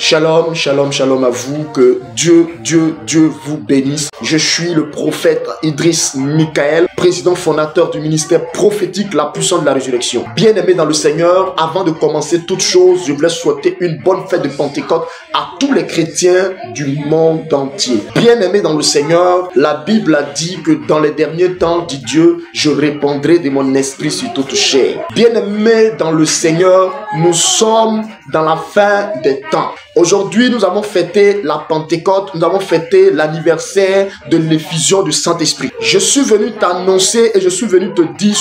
Shalom, shalom, shalom à vous, que Dieu vous bénisse. Je suis le prophète Idriss Michael, président fondateur du ministère prophétique La Puissance de la Résurrection. Bien-aimé dans le Seigneur, avant de commencer toute chose, je voulais souhaiter une bonne fête de Pentecôte à tous les chrétiens du monde entier. Bien-aimé dans le Seigneur, la Bible a dit que dans les derniers temps, dit Dieu, je répandrai de mon esprit sur toute chair. Bien-aimé dans le Seigneur, nous sommes dans la fin des temps. Aujourd'hui, nous avons fêté la Pentecôte, nous avons fêté l'anniversaire de l'effusion du Saint-Esprit. Je suis venu t'annoncer et je suis venu te dire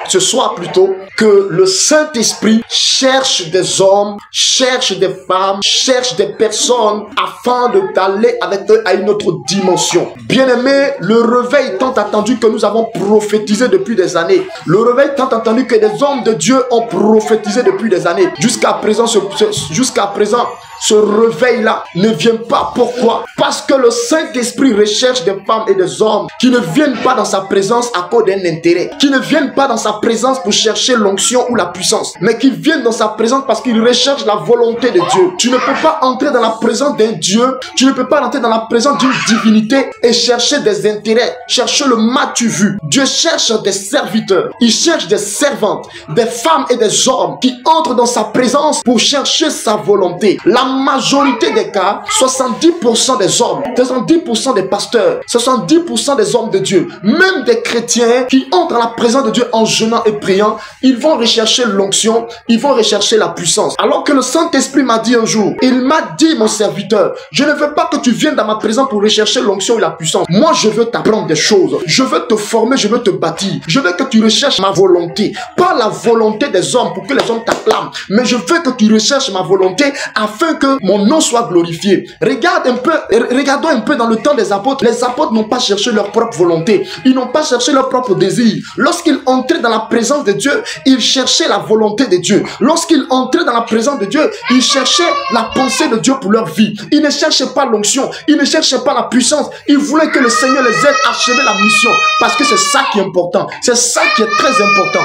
ce soir plutôt, que le Saint-Esprit cherche des hommes, cherche des femmes, cherche des personnes afin d'aller avec eux à une autre dimension. Bien-aimé, le réveil tant attendu que nous avons prophétisé depuis des années, le réveil tant attendu que des hommes de Dieu ont prophétisé depuis des années, jusqu'à présent, ce réveil-là ne vient pas. Pourquoi? Parce que le Saint-Esprit recherche des femmes et des hommes qui ne viennent pas dans sa présence à cause d'un intérêt, qui ne viennent pas dans sa présence pour chercher l'onction ou la puissance, mais qui viennent dans sa présence parce qu'ils recherchent la volonté de Dieu. Tu ne peux pas entrer dans la présence d'un Dieu, tu ne peux pas entrer dans la présence d'une divinité et chercher des intérêts, chercher le m'as-tu vu. Dieu cherche des serviteurs, il cherche des servantes, des femmes et des hommes qui entrent dans sa présence pour chercher sa volonté. La majorité des cas, 70% des hommes, 70% des pasteurs, 70% des hommes de Dieu, même des chrétiens qui entrent dans la présence de Dieu en jeûnant et priant, ils vont rechercher l'onction, ils vont rechercher la puissance. Alors que le Saint-Esprit m'a dit un jour, il m'a dit, mon serviteur, je ne veux pas que tu viennes dans ma présence pour rechercher l'onction et la puissance. Moi, je veux t'apprendre des choses, je veux te former, je veux te bâtir, je veux que tu recherches ma volonté, pas la volonté des hommes pour que les hommes t'acclament, mais je veux que tu recherches ma volonté afin que mon nom soit glorifié. Regardons un peu dans le temps des apôtres. Les apôtres n'ont pas cherché leur propre volonté. Ils n'ont pas cherché leur propre désir. Lorsqu'ils entraient dans la présence de Dieu, ils cherchaient la volonté de Dieu. Lorsqu'ils entraient dans la présence de Dieu, ils cherchaient la pensée de Dieu pour leur vie. Ils ne cherchaient pas l'onction. Ils ne cherchaient pas la puissance. Ils voulaient que le Seigneur les aide à achever la mission. Parce que c'est ça qui est important. C'est ça qui est très important.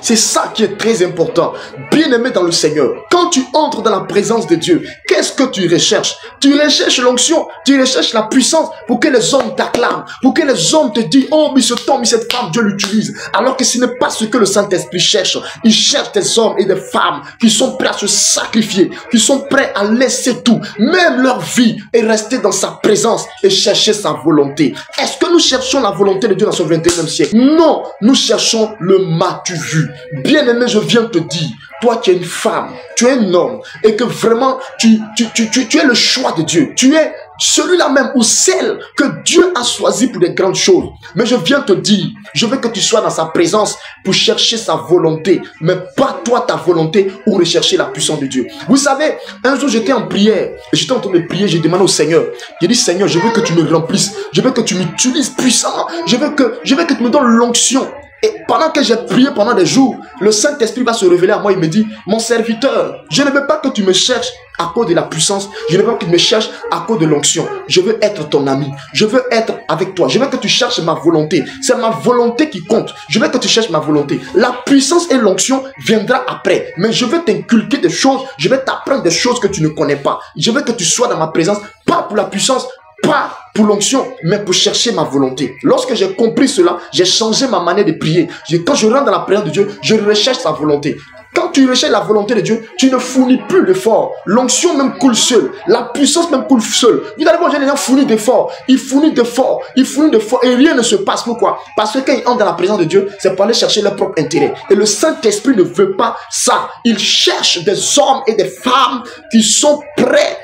C'est ça qui est très important. Bien-aimé dans le Seigneur, quand tu entres dans la présence de Dieu, qu'est-ce que tu recherches? Tu recherches l'onction, tu recherches la puissance pour que les hommes t'acclament, pour que les hommes te disent, oh, mais cet homme, mais cette femme, Dieu l'utilise. Alors que ce n'est pas ce que le Saint-Esprit cherche. Il cherche des hommes et des femmes qui sont prêts à se sacrifier, qui sont prêts à laisser tout, même leur vie, et rester dans sa présence et chercher sa volonté. Est-ce que nous cherchons la volonté de Dieu dans ce 21e siècle? Non, nous cherchons le m'as-tu vu. Bien-aimé, je viens te dire, toi qui es une femme, tu es un homme, et que vraiment tu es le choix de Dieu. Tu es celui-là même ou celle que Dieu a choisi pour des grandes choses. Mais je viens te dire, je veux que tu sois dans sa présence pour chercher sa volonté, mais pas toi ta volonté ou rechercher la puissance de Dieu. Vous savez, un jour j'étais en prière, et j'étais en train de prier, j'ai demandé au Seigneur, j'ai dit Seigneur, je veux que tu me remplisses, je veux que tu m'utilises puissamment, je veux que tu me donnes l'onction. Et pendant que j'ai prié pendant des jours, le Saint-Esprit va se révéler à moi. Il me dit, mon serviteur, je ne veux pas que tu me cherches à cause de la puissance. Je ne veux pas que tu me cherches à cause de l'onction. Je veux être ton ami. Je veux être avec toi. Je veux que tu cherches ma volonté. C'est ma volonté qui compte. Je veux que tu cherches ma volonté. La puissance et l'onction viendra après. Mais je veux t'inculquer des choses. Je vais t'apprendre des choses que tu ne connais pas. Je veux que tu sois dans ma présence, pas pour la puissance, pas pour l'onction, mais pour chercher ma volonté. Lorsque j'ai compris cela, j'ai changé ma manière de prier. Quand je rentre dans la présence de Dieu, je recherche sa volonté. Quand tu recherches la volonté de Dieu, tu ne fournis plus d'efforts. L'onction même coule seule. La puissance même coule seule. Vous allez voir, les gens fournissent d'efforts. Ils fournissent d'efforts. Ils fournissent d'efforts. Et rien ne se passe. Pourquoi? Parce que quand ils entrent dans la présence de Dieu, c'est pour aller chercher leur propre intérêt. Et le Saint-Esprit ne veut pas ça. Il cherche des hommes et des femmes qui sont prêts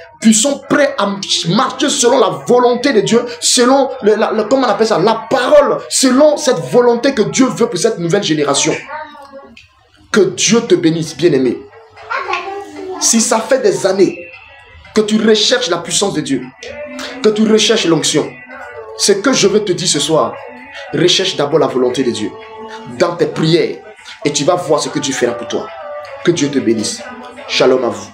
à marcher selon la volonté de Dieu, selon, comment on appelle ça, la parole, selon cette volonté que Dieu veut pour cette nouvelle génération. Que Dieu te bénisse, bien-aimé. Si ça fait des années que tu recherches la puissance de Dieu, que tu recherches l'onction, ce que je veux te dire ce soir, recherche d'abord la volonté de Dieu dans tes prières et tu vas voir ce que Dieu fera pour toi. Que Dieu te bénisse. Shalom à vous.